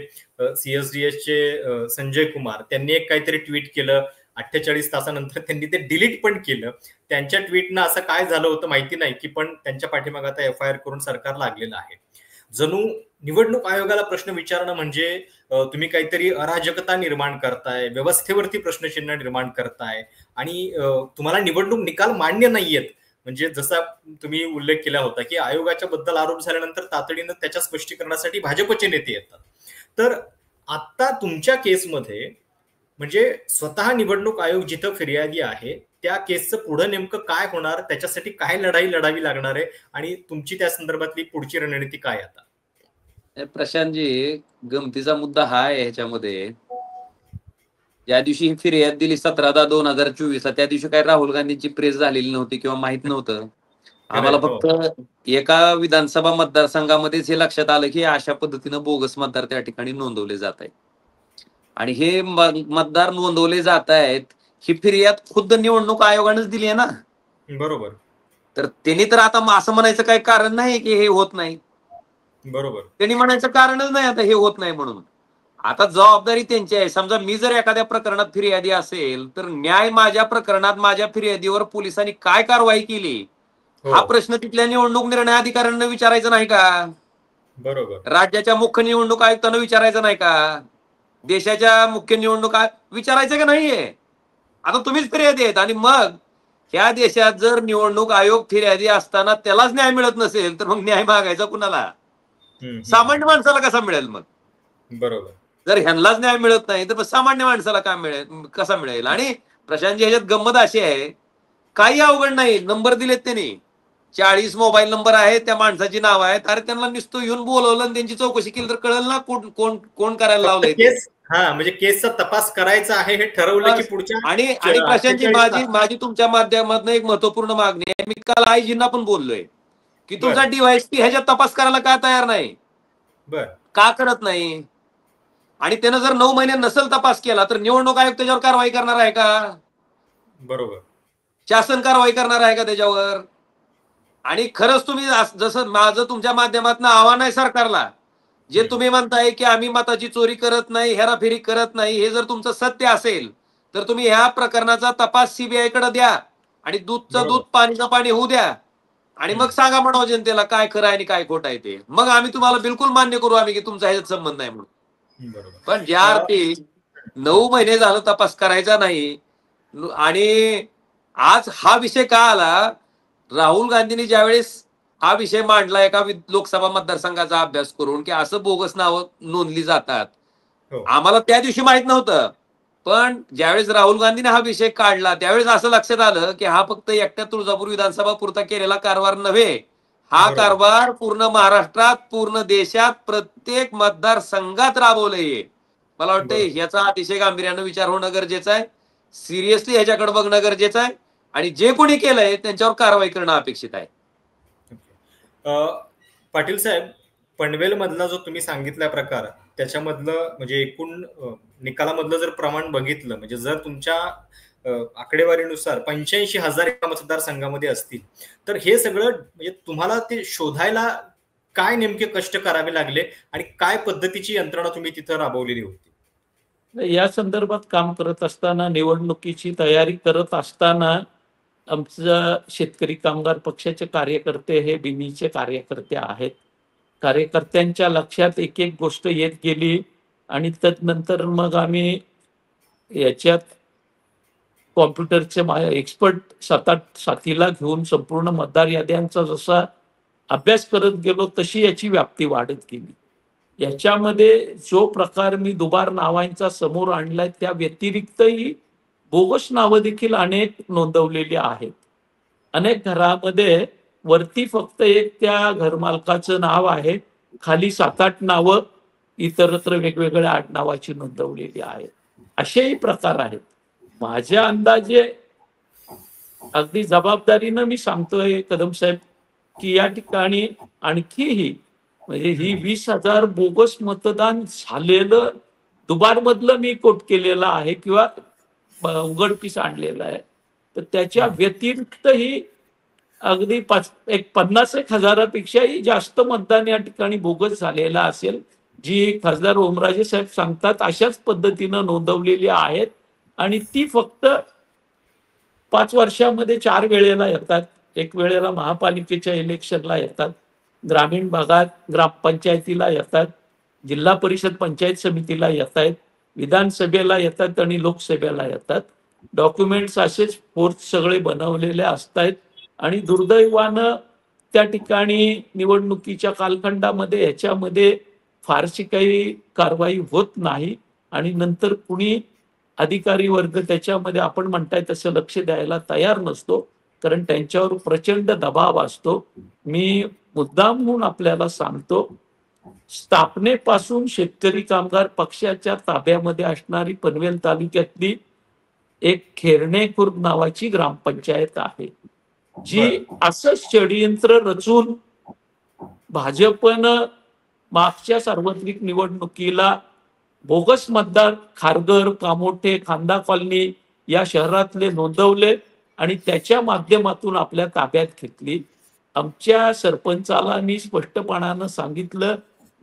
CSDS चे संजय कुमार त्यांनी एक काहीतरी ट्विट केलं, 48 तासानंतर त्यांनी ते डिलीट पण केलं. त्यांच्या ट्विटनं असं काय झालं होतं माहिती नाही की पण त्यांच्या पाठीमागे आता FIR करून सरकार लागलेलं आहे. जणू निवडणूक आयोगाला प्रश्न विचारणं म्हणजे तुम्ही काहीतरी अराजकता निर्माण करताय, व्यवस्थेवरती प्रश्नचिन्ह निर्माण करताय आणि तुम्हाला निवडणूक निकाल मान्य नाहीयेत. म्हणजे जसा तुम्ही उल्लेख केला होता की आयोगाच्या बद्दल आरोप झाल्यानंतर तातडीनं त्याच्या स्पष्टीकरणासाठी भाजपचे नेते येतात. तर आता तुमच्या केसमध्ये म्हणजे स्वतः निवडणूक आयोग जिथं फिर्यादी आहे त्या केसचं पुढं नेमकं काय होणार, त्याच्यासाठी काय लढाई लढावी लागणार आहे आणि तुमची त्या संदर्भातली पुढची रणनीती काय आता? प्रशांतजी, गमतीचा मुद्दा हा आहे ह्याच्यामध्ये. ज्या दिवशी ही फिर्याद दिली 17/10/2024 त्या दिवशी काय राहुल गांधींची प्रेस झालेली नव्हती किंवा माहित नव्हतं. आम्हाला फक्त एका विधानसभा मतदारसंघामध्येच हे लक्षात आलं की अशा पद्धतीनं बोगस मतदार त्या ठिकाणी नोंदवले जात आहेत. आणि हे मतदार नोंदवले जात आहेत ही फिर्याद खुद्द निवडणूक आयोगानेच दिली आहे ना. बरोबर. तर त्यांनी तर आता असं म्हणायचं काही कारण नाही की हे होत नाही. बरोबर. त्यांनी म्हणायचं कारणच नाही आता हे होत नाही म्हणून. आता जबाबदारी त्यांची आहे. समजा मी जर एखाद्या प्रकरणात फिर्यादी असेल तर न्याय माझ्या प्रकरणात माझ्या फिर्यादीवर पोलिसांनी काय कारवाई केली हा प्रश्न तिथल्या निवडणूक निर्णय अधिकाऱ्यांना विचारायचा नाही का? बरोबर. राज्याच्या मुख्य निवडणूक आयुक्तांना विचारायचं नाही का? देशाच्या मुख्य निवडणूक विचारायचं का नाहीये? आता तुम्हीच फिर्यादी आहेत आणि मग ह्या देशात जर निवडणूक आयोग फिर्यादी असताना त्यालाच न्याय मिळत नसेल तर मग न्याय मागायचा कुणाला? सामान्य माणसाला कसा मिळेल मग? बरोबर. जर ह्यांनाच न्याय मिळत नाही तर सामान्य माणसाला काय मिळेल, कसा मिळेल? आणि प्रशांतजी ह्याच्यात गंमत अशी आहे, काही अवघड नाही. नंबर दिलेत त्यांनी, 40 मोबाईल नंबर आहेत, त्या माणसाची नाव आहेत. अरे त्यांना नुसतं येऊन बोलवलं आणि त्यांची चौकशी केली तर कळेल ना कोण करायला लावलंय. म्हणजे केसचा तपास करायचा आहे हे ठरवलं की पुढच्या. आणि प्रशांतजी, माझी तुमच्या माध्यमातून एक महत्वपूर्ण मागणी आहे. मी काल आयजींना पण बोललोय की तुमचा DYSP ह्याच्यात तपास करायला का तयार नाही, का करत नाही? आणि त्यानं जर 9 महिने नसेल तपास केला तर निवडणूक आयोग त्याच्यावर कारवाई करणार आहे का? बरोबर. शासन कारवाई करणार आहे का त्याच्यावर? आणि खरंच तुम्ही जसं माझं तुमच्या माध्यमातून आव्हान आहे सरकारला, जे तुम्ही म्हणताय की आम्ही मताची चोरी करत नाही, हेराफेरी करत नाही, हे जर तुमचं सत्य असेल तर तुम्ही ह्या प्रकरणाचा तपास CBI कडे द्या आणि दूधचं दूध पाणीचं पाणी होऊ द्या आणि मग सांगा म्हणावं जनतेला काय खरं आहे आणि काय खोटं आहे ते. मग आम्ही तुम्हाला बिलकुल मान्य करू आम्ही की तुमचा ह्याच्यात संबंध नाही म्हणून. पण ज्या अर्थी 9 महिने झालं तपास करायचा नाही आणि आज हा विषय का आला, राहुल गांधींनी ज्यावेळेस हा विषय मांडला एका लोकसभा मतदारसंघाचा अभ्यास करून की असं बोगस नावं नोंदली जातात, आम्हाला त्या दिवशी माहित नव्हतं. पण ज्यावेळेस राहुल गांधीने हा विषय काढला त्यावेळेस असं लक्षात आलं की हा फक्त एकट्या तुळजापूर विधानसभा पुरता केलेला कारभार नव्हे, हा कारभार पूर्ण महाराष्ट्रात, पूर्ण देशात, प्रत्येक मतदारसंघात राबवलंय. मला वाटतं ह्याचा अतिशय गांभीर्यानं विचार होणं गरजेचं आहे. सिरियसली ह्याच्याकडे बघणं गरजेचं आहे आणि जे कोणी केलंय त्यांच्यावर कारवाई करणं अपेक्षित आहे. पाटील साहेब, पनवेल मधला जो तुम्ही सांगितला प्रकार, त्याच्यामधलं म्हणजे एकूण निकालामधलं जर प्रमाण बघितलं, म्हणजे जर तुमच्या आकडेवारीनुसार 85,000 एका मतदारसंघामध्ये असतील, तर हे सगळं म्हणजे तुम्हाला ते शोधायला काय नेमके कष्ट करावे लागले आणि काय पद्धतीची यंत्रणा तुम्ही तिथं राबवलेली होती? या संदर्भात काम करत असताना, निवडणुकीची तयारी करत असताना, आमचं शेतकरी कामगार पक्षाचे कार्यकर्ते हे बिनीचे कार्यकर्ते आहेत. कार्यकर्त्यांच्या लक्षात एक एक गोष्ट येत गेली आणि तदनंतर मग आम्ही याच्यात कॉम्प्युटरचे एक्सपर्ट साथीला घेऊन संपूर्ण मतदार याद्यांचा जसा अभ्यास करत गेलो तशी याची व्याप्ती वाढत गेली. याच्यामध्ये जो प्रकार मी दुबार नावांचा समोर आणलाय त्या व्यतिरिक्तही बोगस नावं देखील अनेक नोंदवलेली आहेत. अनेक घरामध्ये वरती फक्त एक त्या घरमालकाचं नाव आहे, खाली 7-8 नावं इतरत्र वेगवेगळ्या आडनावाची नोंदवलेली आहेत. असेही प्रकार आहेत. माझ्या अंदाजे अगदी जबाबदारीनं मी सांगतोय कदम साहेब की या ठिकाणी आणखीही म्हणजे ही 20,000 बोगस मतदान झालेलं दुबारमधलं मी कोट केलेलं आहे किंवा उघडकीस आणलेलं आहे. तर त्याच्या व्यतिरिक्तही अगदी 50,000पेक्षाही जास्त मतदान या ठिकाणी बोगस झालेलं असेल, जी खासदार ओमराजे साहेब सांगतात अशाच पद्धतीनं नोंदवलेली आहेत आणि ती फक्त 5 वर्षामध्ये 4 वेळेला येतात. एक वेळेला महापालिकेच्या इलेक्शनला येतात, ग्रामीण भागात ग्रामपंचायतीला येतात, जिल्हा परिषद पंचायत समितीला येत आहेत, विधानसभेला येतात आणि लोकसभेला येतात. डॉक्युमेंट्स असेच फोर्थ सगळे बनवलेले असतात आणि दुर्दैवानं त्या ठिकाणी निवडणुकीच्या कालखंडामध्ये ह्याच्यामध्ये फारशी काही कारवाई होत नाही आणि नंतर कुणी अधिकारी वर्ग त्याच्यामध्ये आपण म्हणताय तसं लक्ष द्यायला तयार नसतो, कारण त्यांच्यावर प्रचंड दबाव असतो. मी मुद्दाम म्हणून आपल्याला सांगतो, स्थापनेपासून शेतकरी कामगार पक्षाच्या ताब्यामध्ये असणारी पनवेल तालुक्यातली एक खेरणे खुर्द नावाची ग्रामपंचायत आहे, जी असं षडयंत्र रचून भाजपनं मागच्या सार्वत्रिक निवडणुकीला बोगस मतदार खारघर, कामोठे, खांदा कॉलनी या शहरातले नोंदवले आणि त्याच्या माध्यमातून आपल्या ताब्यात घेतली. आमच्या सरपंचाला मी स्पष्टपणानं सांगितलं,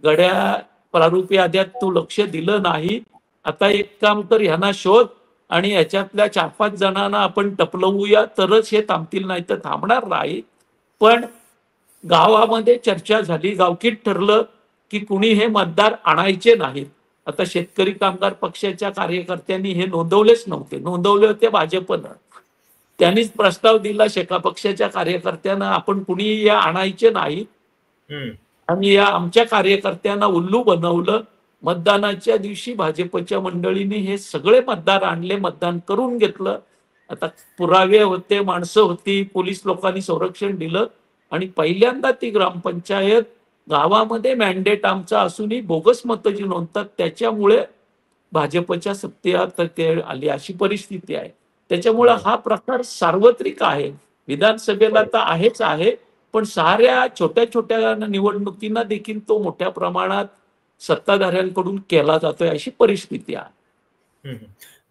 गड्या प्रारूप याद्यात तू लक्ष दिलं नाही, आता एक काम कर, ह्यांना शोध आणि याच्यातल्या 4-5 जणांना आपण टपलवूया तरच हे थांबतील, नाही तर थांबणार नाही. पण गावामध्ये चर्चा झाली, गावकीत ठरलं की कुणी हे मतदार आणायचे नाहीत. आता शेतकरी कामगार पक्षाच्या कार्यकर्त्यांनी हे नोंदवलेच नव्हते, नोंदवले होते भाजपनं. त्यांनीच प्रस्ताव दिला शेका पक्षाच्या कार्यकर्त्यांना, आपण कुणी या आणायचे नाही आणि या आमच्या कार्यकर्त्यांना उल्लू बनवलं. मतदानाच्या दिवशी भाजपच्या मंडळींनी हे सगळे मतदार आणले, मतदान करून घेतलं. आता पुरावे होते, माणसं होती, पोलीस लोकांनी संरक्षण दिलं आणि पहिल्यांदा ती ग्रामपंचायत गावामध्ये मॅन्डेट आमचा असूनही बोगस मतं जी नोंदतात त्याच्यामुळे भाजपच्या सत्तेत आली, अशी परिस्थिती आहे. त्याच्यामुळे हा प्रकार सार्वत्रिक आहे. विधानसभेला तर आहेच आहे, पण साऱ्या छोट्या छोट्या निवडणुकींना देखील तो मोठ्या प्रमाणात सत्ताधाऱ्यांकडून केला जातोय, अशी परिस्थिती आहे.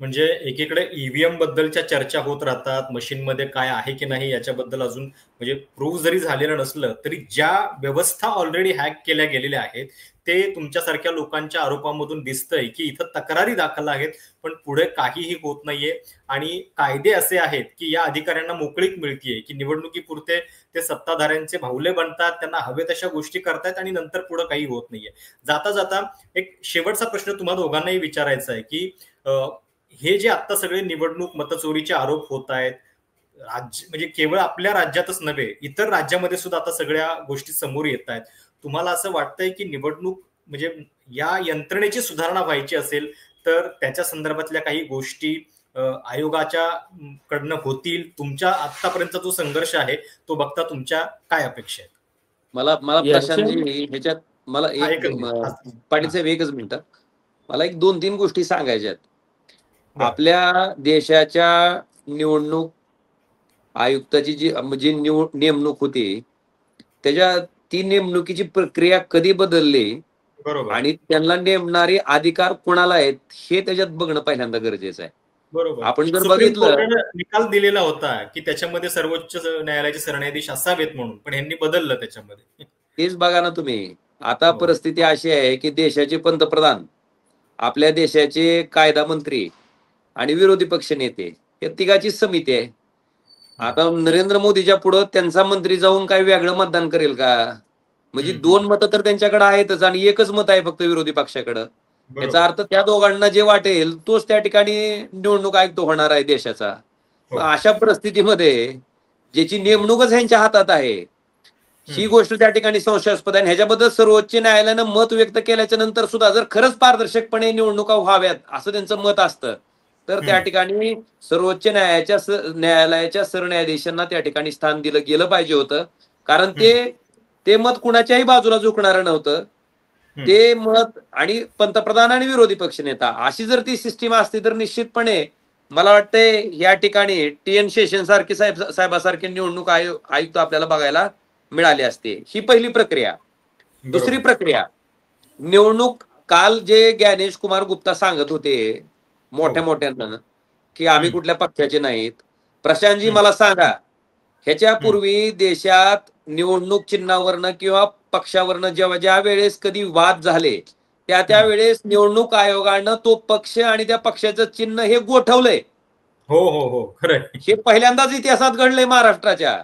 म्हणजे एकीकडे ईव्हीएम बद्दलच्या चर्चा होत राहतात, मशीनमध्ये काय आहे की नाही याच्याबद्दल अजून म्हणजे प्रूव्ह जरी झालेलं नसलं तरी ज्या व्यवस्था ऑलरेडी हॅक केल्या गेलेल्या आहेत ते तुमच्यासारख्या लोकांच्या आरोपामधून दिसतंय की इथं तक्रारी दाखल आहेत पण पुढे काहीही होत नाहीये आणि कायदे असे आहेत की या अधिकाऱ्यांना मोकळीक मिळतीये की निवडणुकीपुरते ते सत्ताधाऱ्यांचे भावले बनतात, त्यांना हवे तशा गोष्टी करतायत आणि नंतर पुढे काही होत नाहीये. जाता जाता एक शेवटचा प्रश्न तुम्हा दोघांनाही विचारायचा आहे की हे जे आता सगळे निवडणूक मतचोरीचे आरोप होत आहेत, राज्य म्हणजे केवळ आपल्या राज्यातच नव्हे इतर राज्यामध्ये सुद्धा आता सगळ्या गोष्टी समोर येत आहेत. तुम्हाला असं वाटतंय की निवडणूक म्हणजे या यंत्रणेची सुधारणा व्हायची असेल तर त्याच्या संदर्भातल्या काही गोष्टी आयोगाच्या कडनं होतील? तुमच्या आतापर्यंतचा जो संघर्ष आहे तो बघता तुमच्या काय अपेक्षा आहेत? मला प्रशांतजी ह्याच्यात मला एक पाटील साहेब एकच मिनिट, मला एक 2-3 गोष्टी सांगायच्या आहेत. आपल्या देशाच्या निवडणूक आयुक्ताची जी नेमणूक होती त्याच्या ती नेमणुकीची प्रक्रिया कधी बदलली बरोबर आणि त्यांना नेमणारे अधिकार कोणाला आहेत हे त्याच्यात बघणं पहिल्यांदा गरजेचं आहे. बरोबर आपण जर सुप्रीम बघितलं कोर्टाने निकाल दिलेला होता की त्याच्यामध्ये सर्वोच्च न्यायालयाचे सरन्यायाधीश असावेत म्हणून, पण यांनी बदललं त्याच्यामध्ये. तेच बघा ना तुम्ही. आता हो. परिस्थिती अशी आहे की देशाचे पंतप्रधान, आपल्या देशाचे कायदा मंत्री आणि विरोधी पक्ष नेते या तिघाची समिती आहे. आता नरेंद्र मोदीच्या पुढं त्यांचा मंत्री जाऊन काही वेगळं मतदान करेल का? म्हणजे दोन मतं तर त्यांच्याकडे आहेतच आणि एकच मत आहे फक्त विरोधी पक्षाकडं. याचा अर्थ त्या दोघांना जे वाटेल तोच त्या ठिकाणी निवडणूक आयुक्त होणार आहे देशाचा. हो. अशा परिस्थितीमध्ये ज्याची नेमणूकच यांच्या हातात आहे, ही गोष्ट त्या ठिकाणी संशयास्पद आहे. आणि ह्याच्याबद्दल सर्वोच्च न्यायालयानं मत व्यक्त केल्याच्या नंतर सुद्धा जर खरंच पारदर्शकपणे निवडणुका व्हाव्यात असं त्यांचं मत असतं, तर त्या ठिकाणी सर्वोच्च न्यायालयाच्या सरन्यायाधीशांना त्या ठिकाणी स्थान दिलं गेलं पाहिजे होतं. कारण ते मत कुणाच्याही बाजूला झुकणारं नव्हतं. ते मत आणि पंतप्रधान आणि विरोधी पक्षनेता अशी जर ती सिस्टीम असती तर निश्चितपणे मला वाटतंय या ठिकाणी TN शेषन सारखे साहेबासारखे निवडणूक आयुक्त आपल्याला बघायला मिळाले असते. ही पहिली प्रक्रिया. दुसरी प्रक्रिया, निवडणूक काल जे ज्ञानेश कुमार गुप्ता सांगत होते मोठ्या मोठ्यांना की आम्ही कुठल्या पक्षाचे नाहीत. प्रशांतजी मला सांगा, ह्याच्यापूर्वी देशात निवडणूक चिन्हावरनं किंवा पक्षावरनं जेव्हा ज्या वेळेस कधी वाद झाले त्यावेळेस निवडणूक आयोगानं तो पक्ष आणि त्या पक्षाचं चिन्ह हे गोठवलंय. हो हो हो खरंय. हे पहिल्यांदाच इतिहासात घडलंय महाराष्ट्राच्या,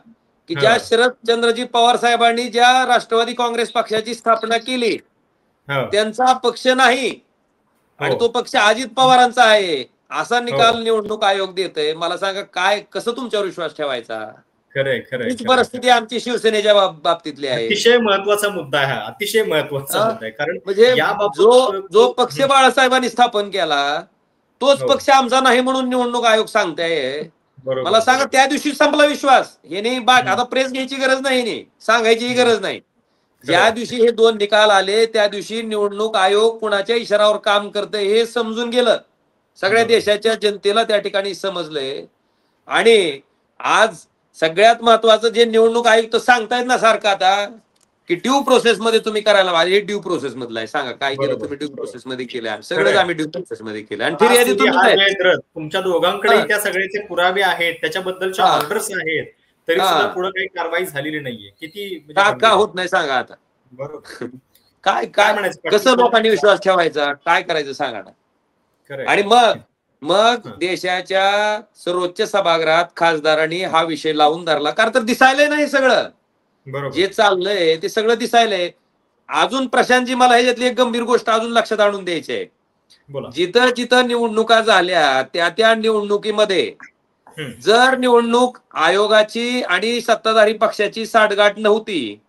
की ज्या शरदचंद्रजी पवार साहेबांनी ज्या राष्ट्रवादी काँग्रेस पक्षाची स्थापना केली त्यांचा पक्ष नाही आणि तो पक्ष अजित पवारांचा आहे असा निकाल निवडणूक आयोग देतोय. मला सांगा कसं तुमच्यावर विश्वास ठेवायचा? खरंय खरंय. हीच परिस्थिती आमची शिवसेनेच्या बाबतीतली आहे. अतिशय महत्वाचा मुद्दा आहे हा, अतिशय महत्वाचा मुद्दा आहे. कारण म्हणजे जो पक्ष बाळासाहेबांनी स्थापन केला तोच पक्ष आमचा नाही म्हणून निवडणूक आयोग सांगताय. मला सांगा त्या दिवशी संपला विश्वास. हे नाही आता प्रेस घ्यायची गरज नाही, सांगायची गरज नाही. ज्या दिवशी हे दोन निकाल आले त्या दिवशी निवडणूक आयोग कुणाच्या इशारावर काम करतंय हे समजून गेलं. सगळ्या देशाच्या जनतेला त्या ठिकाणी समजलंय. आणि आज सगळ्यात महत्वाचं जे निवडणूक आयुक्त सांगतायत ना सारखं आता की ड्यू प्रोसेस मध्ये तुम्ही करायला पाहिजे. ड्यू प्रोसेस मधलं आहे. सांगा काय केलं तुम्ही ड्यू प्रोसेस मध्ये केलं? सगळंच आम्ही ड्यू प्रोसेस मध्ये केलं. आणि फिर्यादी तुम्ही तुमच्या दोघांकडे त्या सगळ्याचे पुरावे आहेत, त्याच्याबद्दलच्या ऑर्डर्स आहेत, तरी सुद्धा पुढे काही कारवाई झालेली नाहीये. किती का होत नाही सांगा आता? बरोबर. काय म्हणायचं? कसं लोकांनी विश्वास ठेवायचा? काय करायचं सांगा ना. आणि मग देशाच्या सर्वोच्च सभागृहात खासदारांनी हा विषय लावून धरला. कारण तर दिसायलंय नाही सगळं जे चाललंय ते सगळं दिसायलंय. अजून प्रशांतजी मला ह्याच्यातली एक गंभीर गोष्ट अजून लक्षात आणून द्यायची आहे. जिथं निवडणुका झाल्या त्या निवडणुकीमध्ये जर निवडणूक आयोगाची आणि सत्ताधारी पक्षाची साठगाठ नव्हती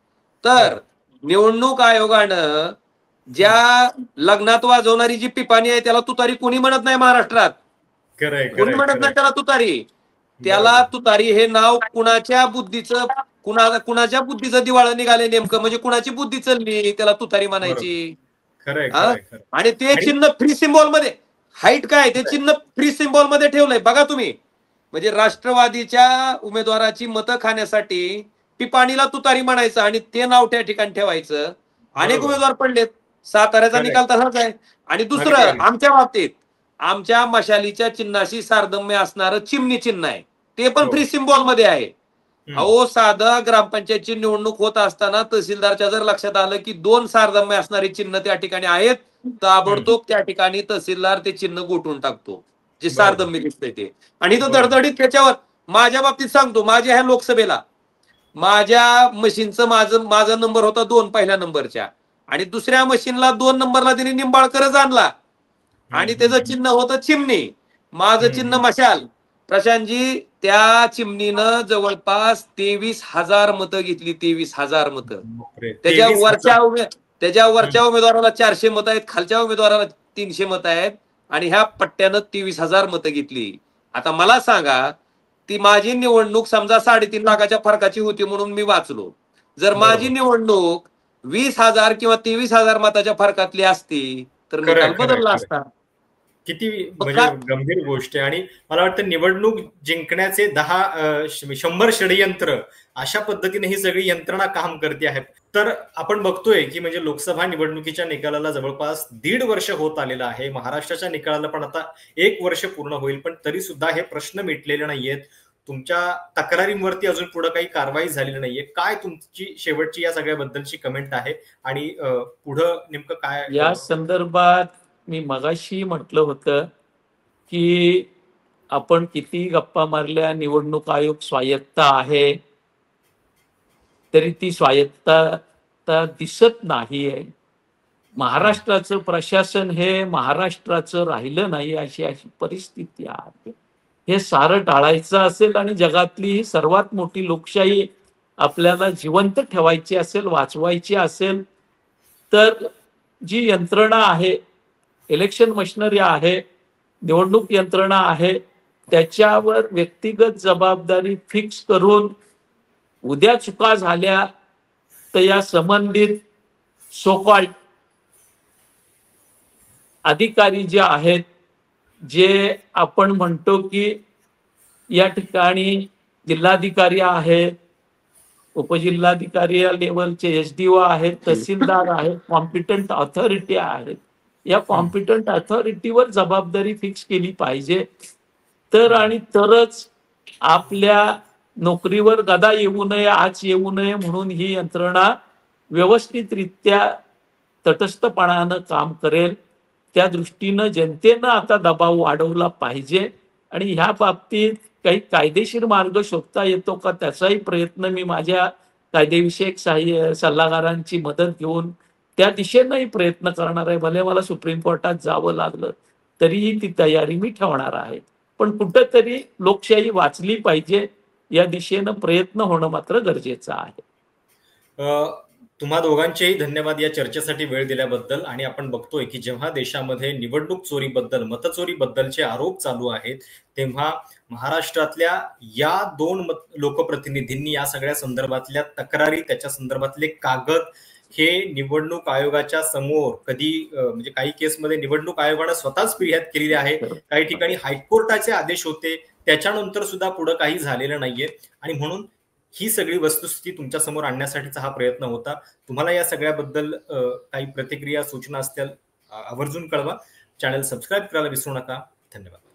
तर निवडणूक आयोगानं ज्या लग्नात वाजवणारी जी पिपाणी आहे त्याला तुतारी कोणी म्हणत नाही महाराष्ट्रात. कोणी म्हणत नाही त्याला तुतारी. त्याला तुतारी हे नाव कुणाच्या बुद्धीचं दिवाळं निघाले नेमकं, म्हणजे कुणाची बुद्धी चालली त्याला तुतारी म्हणायची. आणि ते चिन्ह फ्री सिम्बॉल मध्ये, हाईट काय ते चिन्ह फ्री सिम्बॉल मध्ये ठेवलंय बघा तुम्ही. म्हणजे राष्ट्रवादीच्या उमेदवाराची मतं खाण्यासाठी पिपाणीला तुतारी म्हणायचं आणि ते नाव त्या ठिकाणी ठेवायचं. अनेक उमेदवार पडलेत. साताऱ्याचा निकाल तसाच आहे. आणि दुसरं आमच्या बाबतीत आमच्या मशालीच्या चिन्हाशी सारदम्य असणारं चिमणी चिन्ह आहे, ते पण फ्री सिम्बॉल मध्ये आहे. अहो साधा ग्रामपंचायतची निवडणूक होत असताना तहसीलदारच्या जर लक्षात आलं की 2 सारदम्य असणारे चिन्ह त्या ठिकाणी आहेत, ताबडतोब त्या ठिकाणी तहसीलदार ते चिन्ह गोठून टाकतो जे सारदम्य दिसतंय ते. आणि तो धडधडीत त्याच्यावर. माझ्या बाबतीत सांगतो, माझ्या ह्या लोकसभेला माझ्या मशीनचं माझा नंबर होता 2 पहिल्या नंबरच्या आणि दुसऱ्या मशीनला 2 नंबरला त्यांनी निंबाळकरच आणला आणि त्याचं चिन्ह होतं चिमणी, माझं चिन्ह मशाल. प्रशांतजी त्या चिमणीनं जवळपास 23,000 मतं घेतली. 23,000 मतं. त्याच्या वरच्या उमेदवाराला 400 मतं आहेत, खालच्या उमेदवाराला 300 मतं आहेत आणि ह्या पट्ट्यानं 23,000 मतं घेतली. आता मला सांगा, ती माझी निवडणूक समजा 3.5 लाखाच्या फरकाची होती म्हणून मी वाचलो. जर माझी निवडणूक 20,000 किंवा 23,000 मताच्या फरकातली असती तर निकाल बदलला असता. किती म्हणजे का- गंभीर गोष्ट आहे. आणि मला वाटतं निवडणूक जिंकण्याचे 100 षडयंत्र अशा पद्धतीने ही सगळी यंत्रणा काम करते आहे. तर आपण बघतोय की म्हणजे लोकसभा निवडणुकीच्या निकालाला जवळपास 1.5 वर्ष होत आलेलं आहे. महाराष्ट्राच्या निकालाला पण आता 1 वर्ष पूर्ण होईल, पण तरी सुद्धा हे प्रश्न मिटलेले नाहीयेत. तुमच्या तक्रारींवरती अजून पुढे काही कारवाई झालेली नाहीये. काय तुमची शेवटची या सगळ्याबद्दलची कमेंट आहे आणि पुढं नेमकं काय? या संदर्भात मी मगाशी म्हटलं होतं की आपण किती गप्पा मारल्या, निवडणूक आयोग स्वायत्त आहे, तरी ती स्वायत्तता दिसत नाहीये. महाराष्ट्राचं प्रशासन हे महाराष्ट्राचं राहिलं नाही, अशी परिस्थिती आहे. हे सारं टाळायचं असेल आणि जगातली ही सर्वात मोठी लोकशाही आपल्याला जिवंत ठेवायची असेल, वाचवायची असेल, तर जी यंत्रणा आहे, इलेक्शन मशिनरी आहे, निवडणूक यंत्रणा आहे, त्याच्यावर व्यक्तिगत जबाबदारी फिक्स करून उद्या चुका झाल्या तर या संबंधित सो-कॉल्ड अधिकारी जे आहेत, जे आपण म्हणतो की या ठिकाणी जिल्हाधिकारी आहेत, उपजिल्हाधिकारी लेवलचे SDO आहेत, तहसीलदार आहेत, कॉम्पिटंट ऑथॉरिटी आहेत. या कॉम्पिटंट ऑथॉरिटीवर जबाबदारी फिक्स केली पाहिजे, तर आणि तरच आपल्या नोकरीवर गदा येऊ नये, आज येऊ नये म्हणून ही यंत्रणा व्यवस्थितरित्या तटस्थपणानं काम करेल. त्या दृष्टीनं जनतेनं आता दबाव वाढवला पाहिजे आणि ह्या बाबतीत काही कायदेशीर मार्ग शोधता येतो का, त्याचाही प्रयत्न मी माझ्या कायदेविषयक सल्लागारांची मदत घेऊन त्या दिशेनंही प्रयत्न करणार आहे. भले मला सुप्रीम कोर्टात जावं लागलं तरीही ती तयारी मी ठेवणार आहे. पण कुठंतरी लोकशाही वाचली पाहिजे, या दिशेनं प्रयत्न होणं मात्र गरजेचं आहे. तुम्हा दोघांचेही धन्यवाद या चर्चेसाठी वेळ दिल्याबद्दल. आणि आपण बघतोय की जेव्हा देशामध्ये निवडणूक चोरीबद्दल, मतचोरीबद्दलचे आरोप चालू आहेत, तेव्हा महाराष्ट्रातल्या या 2 लोकप्रतिनिधींनी या सगळ्या संदर्भातल्या तक्रारी, त्याच्या संदर्भातले कागद हे निवडणूक आयोगाच्या समोर कधी म्हणजे काही केसमध्ये निवडणूक आयोगानं स्वतःच फिर्याद केलेली आहे, काही ठिकाणी हायकोर्टाचे आदेश होते, त्याच्यानंतर सुद्धा पुढे काही झालेलं नाहीये. आणि म्हणून ही सगळी वस्तुस्थिती तुमच्या समोर आणण्यासाठीचा हा प्रयत्न होता. तुम्हाला या सगळ्याबद्दल काही प्रतिक्रिया, सूचना असतील आवर्जून कळवा. चॅनल सबस्क्राईब करायला विसरू नका. धन्यवाद.